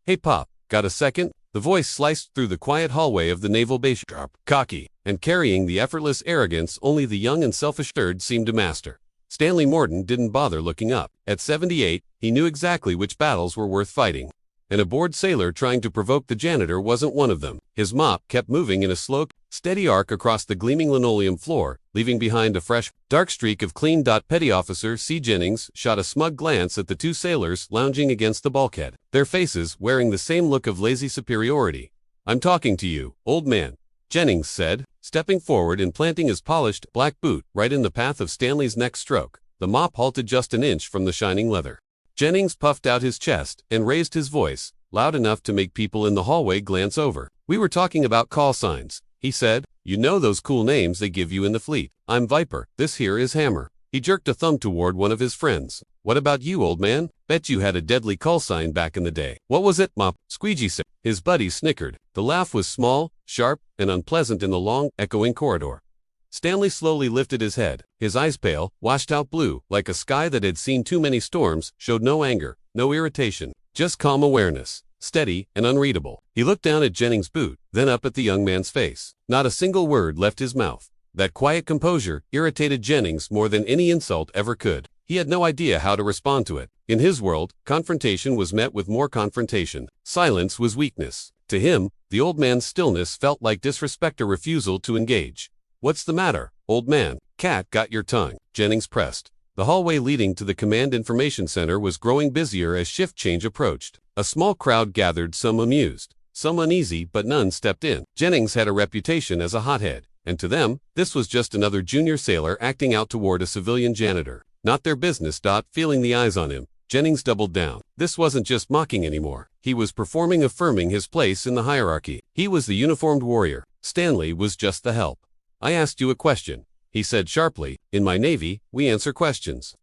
Hey Pop, got a second? The voice sliced through the quiet hallway of the naval base, sharp, cocky, and carrying the effortless arrogance only the young and self-assured seemed to master. Stanley Morton didn't bother looking up. At 78, he knew exactly which battles were worth fighting. And a bored sailor trying to provoke the janitor wasn't one of them. His mop kept moving in a slow, steady arc across the gleaming linoleum floor, leaving behind a fresh, dark streak of clean. Petty Officer C. Jennings shot a smug glance at the two sailors lounging against the bulkhead, their faces wearing the same look of lazy superiority. "I'm talking to you, old man," Jennings said, stepping forward and planting his polished, black boot right in the path of Stanley's next stroke. The mop halted just an inch from the shining leather. Jennings puffed out his chest and raised his voice, loud enough to make people in the hallway glance over. "We were talking about call signs," he said. "You know those cool names they give you in the fleet. I'm Viper. This here is Hammer." He jerked a thumb toward one of his friends. "What about you, old man? Bet you had a deadly call sign back in the day." "What was it, Mop?" Squeegee said. His buddy snickered. The laugh was small, sharp, and unpleasant in the long, echoing corridor. Stanley slowly lifted his head. His eyes, pale, washed-out blue, like a sky that had seen too many storms, showed no anger, no irritation, just calm awareness, steady and unreadable. He looked down at Jennings' boot, then up at the young man's face. Not a single word left his mouth. That quiet composure irritated Jennings more than any insult ever could. He had no idea how to respond to it. In his world, confrontation was met with more confrontation. Silence was weakness. To him, the old man's stillness felt like disrespect or refusal to engage. "What's the matter, old man? Cat got your tongue," Jennings pressed. The hallway leading to the Command Information Center was growing busier as shift change approached. A small crowd gathered, some amused, some uneasy, but none stepped in. Jennings had a reputation as a hothead, and to them, this was just another junior sailor acting out toward a civilian janitor. Not their business. Feeling the eyes on him, Jennings doubled down. This wasn't just mocking anymore. He was performing, affirming his place in the hierarchy. He was the uniformed warrior. Stanley was just the help. "I asked you a question," he said sharply. "In my Navy, we answer questions."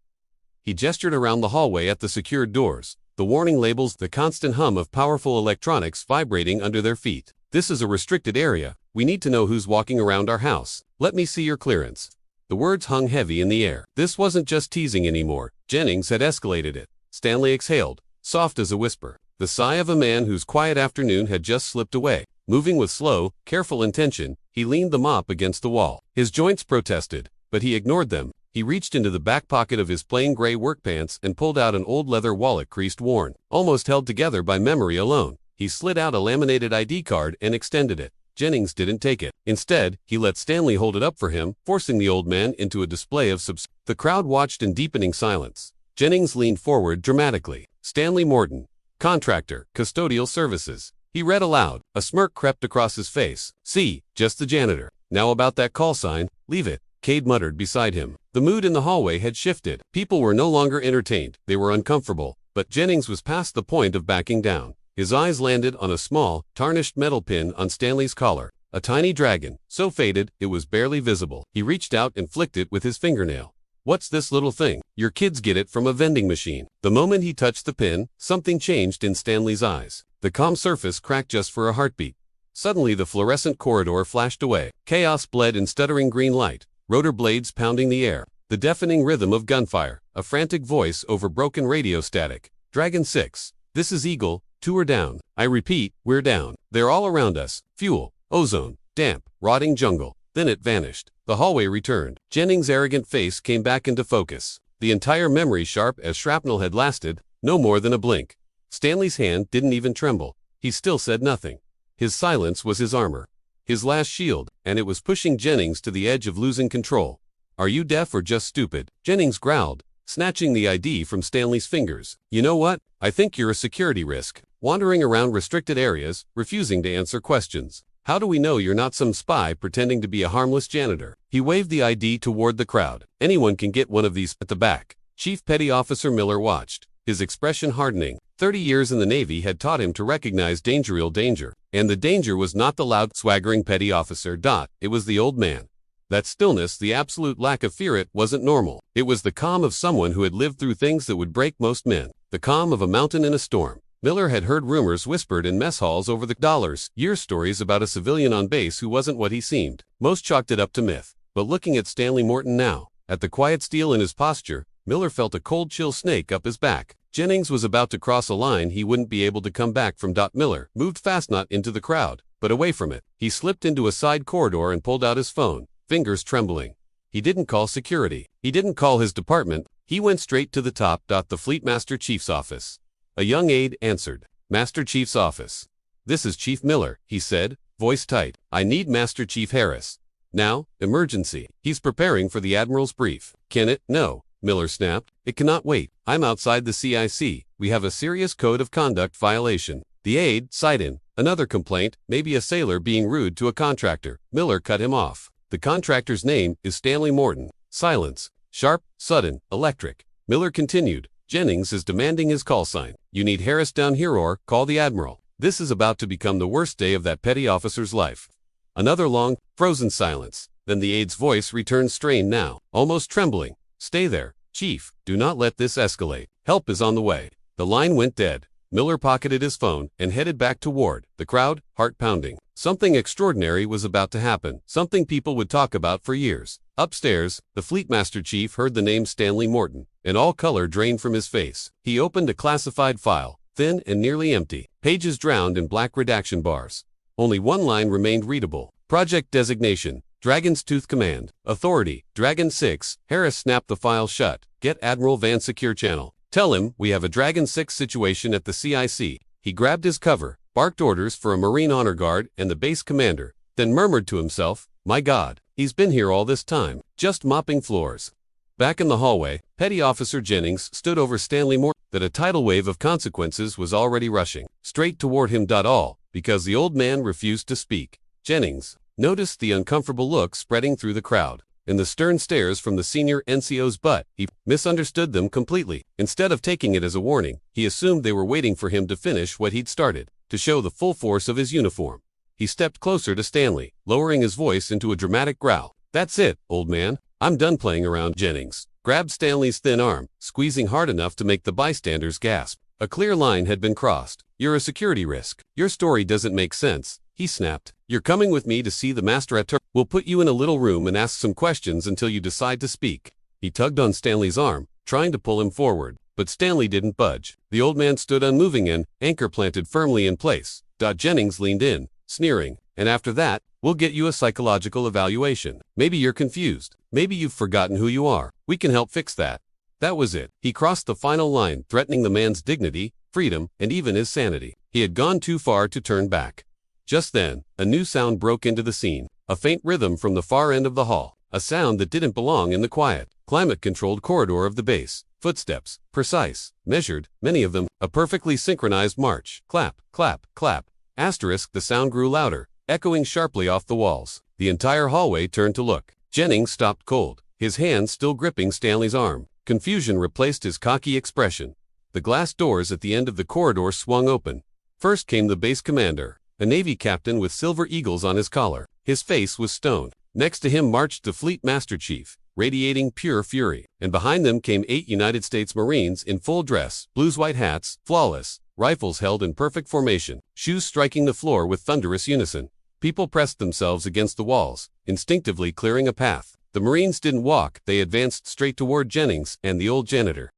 He gestured around the hallway at the secured doors, the warning labels, the constant hum of powerful electronics vibrating under their feet. "This is a restricted area. We need to know who's walking around our house. Let me see your clearance." The words hung heavy in the air. This wasn't just teasing anymore. Jennings had escalated it. Stanley exhaled, soft as a whisper, the sigh of a man whose quiet afternoon had just slipped away. Moving with slow, careful intention, he leaned the mop against the wall. His joints protested, but he ignored them. He reached into the back pocket of his plain gray work pants and pulled out an old leather wallet, creased, worn, almost held together by memory alone. He slid out a laminated ID card and extended it. Jennings didn't take it. Instead, he let Stanley hold it up for him, forcing the old man into a display of The crowd watched in deepening silence. Jennings leaned forward dramatically. "Stanley Morton, contractor, custodial services." He read aloud. A smirk crept across his face. "See, just the janitor. Now about that call sign, leave it," Cade muttered beside him. The mood in the hallway had shifted. People were no longer entertained. They were uncomfortable. But Jennings was past the point of backing down. His eyes landed on a small, tarnished metal pin on Stanley's collar. A tiny dragon, so faded it was barely visible. He reached out and flicked it with his fingernail. "What's this little thing?" "Your kids get it from a vending machine." The moment he touched the pin, something changed in Stanley's eyes. The calm surface cracked just for a heartbeat. Suddenly the fluorescent corridor flashed away. Chaos bled in stuttering green light, rotor blades pounding the air, the deafening rhythm of gunfire, a frantic voice over broken radio static. "Dragon 6. This is Eagle. 2 are down. I repeat, we're down. They're all around us. Fuel, ozone, damp, rotting jungle." Then it vanished. The hallway returned. Jennings' arrogant face came back into focus. The entire memory, sharp as shrapnel, had lasted no more than a blink. Stanley's hand didn't even tremble. He still said nothing. His silence was his armor, his last shield, and it was pushing Jennings to the edge of losing control. "Are you deaf or just stupid?" Jennings growled, snatching the ID from Stanley's fingers. "You know what? I think you're a security risk, wandering around restricted areas, refusing to answer questions. How do we know you're not some spy pretending to be a harmless janitor?" He waved the ID toward the crowd. "Anyone can get one of these." At the back, Chief Petty Officer Miller watched, his expression hardening. 30 years in the Navy had taught him to recognize real danger. And the danger was not the loud, swaggering petty officer. It was the old man. That stillness, the absolute lack of fear, it wasn't normal. It was the calm of someone who had lived through things that would break most men. The calm of a mountain in a storm. Miller had heard rumors whispered in mess halls over the year stories about a civilian on base who wasn't what he seemed. Most chalked it up to myth. But looking at Stanley Morton now, at the quiet steel in his posture, Miller felt a cold chill snake up his back. Jennings was about to cross a line he wouldn't be able to come back from. Miller moved fast, not into the crowd, but away from it. He slipped into a side corridor and pulled out his phone, fingers trembling. He didn't call security. He didn't call his department. He went straight to the top. The Fleet Master Chief's office. A young aide answered. Master Chief's office. This is Chief Miller, he said, voice tight. I need Master Chief Harris. Now, emergency. He's preparing for the Admiral's brief. Can it? No, Miller snapped. It cannot wait. I'm outside the CIC. We have a serious code of conduct violation. The aide sighed in. Another complaint, maybe a sailor being rude to a contractor. Miller cut him off. The contractor's name is Stanley Morton. Silence. Sharp, sudden, electric. Miller continued. Jennings is demanding his call sign. You need Harris down here or call the Admiral. This is about to become the worst day of that petty officer's life. Another long, frozen silence. Then the aide's voice returned, strained now, almost trembling. Stay there, Chief. Do not let this escalate. Help is on the way. The line went dead. Miller pocketed his phone and headed back toward the crowd, heart pounding. Something extraordinary was about to happen, something people would talk about for years. Upstairs, the Fleet Master Chief heard the name Stanley Morton, and all color drained from his face. He opened a classified file, thin and nearly empty, pages drowned in black redaction bars. Only one line remained readable. Project designation, Dragon's Tooth Command. Authority, Dragon 6. Harris snapped the file shut. Get Admiral Van Secure Channel. Tell him we have a Dragon 6 situation at the CIC. He grabbed his cover, barked orders for a Marine honor guard and the base commander, then murmured to himself, my God, he's been here all this time, just mopping floors. Back in the hallway, Petty Officer Jennings stood over Stanley Morton. That a tidal wave of consequences was already rushing straight toward him. All because the old man refused to speak. Jennings noticed the uncomfortable look spreading through the crowd and the stern stares from the senior NCOs, but he misunderstood them completely. Instead of taking it as a warning, he assumed they were waiting for him to finish what he'd started, to show the full force of his uniform. He stepped closer to Stanley, lowering his voice into a dramatic growl. That's it, old man. I'm done playing around. Jennings grabbed Stanley's thin arm, squeezing hard enough to make the bystanders gasp. A clear line had been crossed. You're a security risk. Your story doesn't make sense, he snapped. You're coming with me to see the master at We'll put you in a little room and ask some questions until you decide to speak. He tugged on Stanley's arm, trying to pull him forward, but Stanley didn't budge. The old man stood unmoving, an anchor planted firmly in place. Jennings leaned in, sneering, and after that, we'll get you a psychological evaluation. Maybe you're confused. Maybe you've forgotten who you are. We can help fix that. That was it. He crossed the final line, threatening the man's dignity, freedom, and even his sanity. He had gone too far to turn back. Just then, a new sound broke into the scene. A faint rhythm from the far end of the hall. A sound that didn't belong in the quiet, climate-controlled corridor of the base. Footsteps, precise, measured, many of them, a perfectly synchronized march. Clap, clap, clap. Asterisk, the sound grew louder, echoing sharply off the walls. The entire hallway turned to look. Jennings stopped cold, his hand still gripping Stanley's arm. Confusion replaced his cocky expression. The glass doors at the end of the corridor swung open. First came the base commander, a Navy captain with silver eagles on his collar. His face was stone. Next to him marched the Fleet Master Chief, radiating pure fury, and behind them came 8 United States Marines in full dress, blues-white hats, flawless, rifles held in perfect formation, shoes striking the floor with thunderous unison. People pressed themselves against the walls, instinctively clearing a path. The Marines didn't walk, they advanced straight toward Jennings and the old janitor.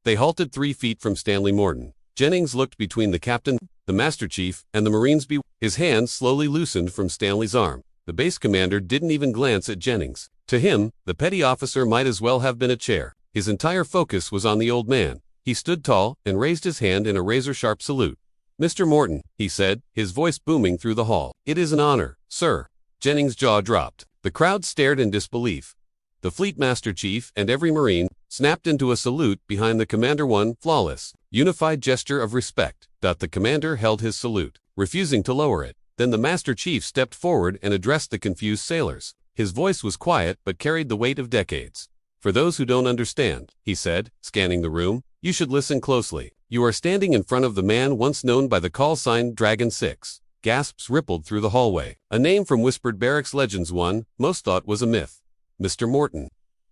They halted 3 feet from Stanley Morton. Jennings looked between the captain, the Master Chief, and the Marines. His hand slowly loosened from Stanley's arm. The base commander didn't even glance at Jennings. To him, the petty officer might as well have been a chair. His entire focus was on the old man. He stood tall and raised his hand in a razor-sharp salute. Mr. Morton, he said, his voice booming through the hall. It is an honor, sir. Jennings' jaw dropped. The crowd stared in disbelief. The Fleet Master Chief and every Marine snapped into a salute behind the commander. One flawless, unified gesture of respect. The commander held his salute, refusing to lower it. Then the Master Chief stepped forward and addressed the confused sailors. His voice was quiet but carried the weight of decades. For those who don't understand, he said, scanning the room, you should listen closely. You are standing in front of the man once known by the call sign Dragon 6. Gasps rippled through the hallway. A name from whispered barracks legends, one most thought was a myth. Mr. Morton.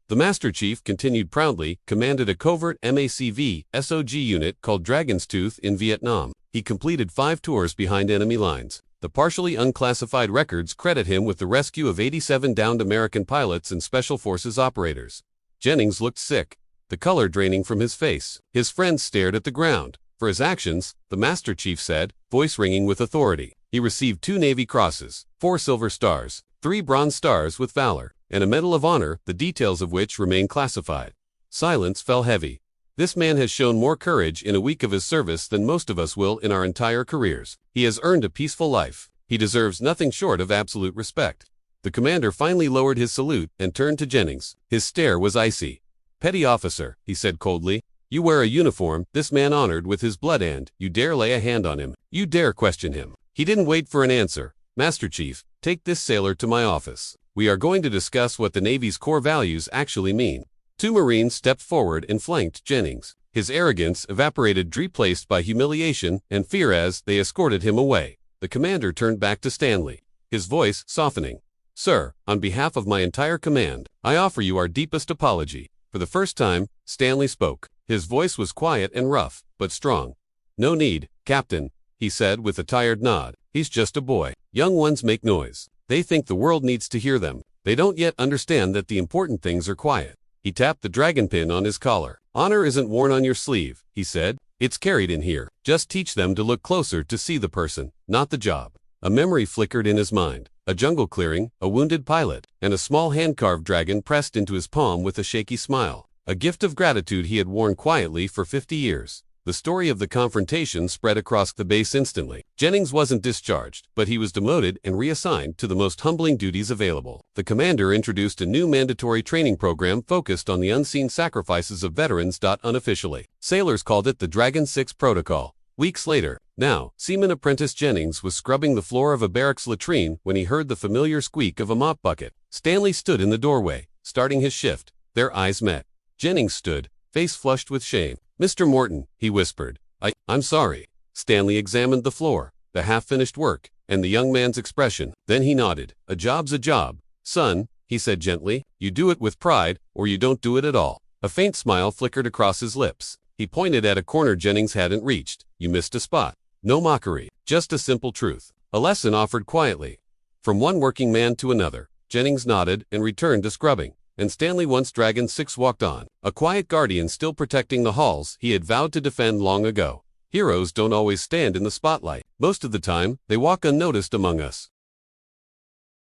The Master Chief continued proudly, commanded a covert MACV SOG unit called Dragon's Tooth in Vietnam. He completed 5 tours behind enemy lines. The partially unclassified records credit him with the rescue of 87 downed American pilots and Special Forces operators. Jennings looked sick, the color draining from his face. His friends stared at the ground. For his actions, the Master Chief said, voice ringing with authority. He received 2 Navy Crosses, 4 Silver Stars, 3 Bronze Stars with Valor, and a Medal of Honor, the details of which remain classified. Silence fell heavy. This man has shown more courage in a week of his service than most of us will in our entire careers. He has earned a peaceful life. He deserves nothing short of absolute respect. The commander finally lowered his salute and turned to Jennings. His stare was icy. Petty officer, he said coldly. You wear a uniform, this man honored with his blood, and you dare lay a hand on him. You dare question him. He didn't wait for an answer. Master Chief, take this sailor to my office. We are going to discuss what the Navy's core values actually mean. 2 Marines stepped forward and flanked Jennings. His arrogance evaporated, replaced by humiliation and fear as they escorted him away. The commander turned back to Stanley, his voice softening. Sir, on behalf of my entire command, I offer you our deepest apology. For the first time, Stanley spoke. His voice was quiet and rough, but strong. No need, Captain, he said with a tired nod. He's just a boy. Young ones make noise. They think the world needs to hear them. They don't yet understand that the important things are quiet. He tapped the dragon pin on his collar. Honor isn't worn on your sleeve, he said. It's carried in here. Just teach them to look closer to see the person, not the job. A memory flickered in his mind. A jungle clearing, a wounded pilot, and a small hand-carved dragon pressed into his palm with a shaky smile. A gift of gratitude he had worn quietly for 50 years. The story of the confrontation spread across the base instantly. Jennings wasn't discharged, but he was demoted and reassigned to the most humbling duties available. The commander introduced a new mandatory training program focused on the unseen sacrifices of veterans. Unofficially, sailors called it the Dragon 6 Protocol. Weeks later, now, Seaman Apprentice Jennings was scrubbing the floor of a barracks latrine when he heard the familiar squeak of a mop bucket. Stanley stood in the doorway, starting his shift. Their eyes met. Jennings stood, face flushed with shame. Mr. Morton, he whispered. I'm sorry. Stanley examined the floor, the half-finished work, and the young man's expression. Then he nodded. A job's a job. Son, he said gently, you do it with pride, or you don't do it at all. A faint smile flickered across his lips. He pointed at a corner Jennings hadn't reached. You missed a spot. No mockery, just a simple truth. A lesson offered quietly. From one working man to another, Jennings nodded and returned to scrubbing. And Stanley, once Dragon 6, walked on, a quiet guardian still protecting the halls he had vowed to defend long ago. Heroes don't always stand in the spotlight. Most of the time, they walk unnoticed among us.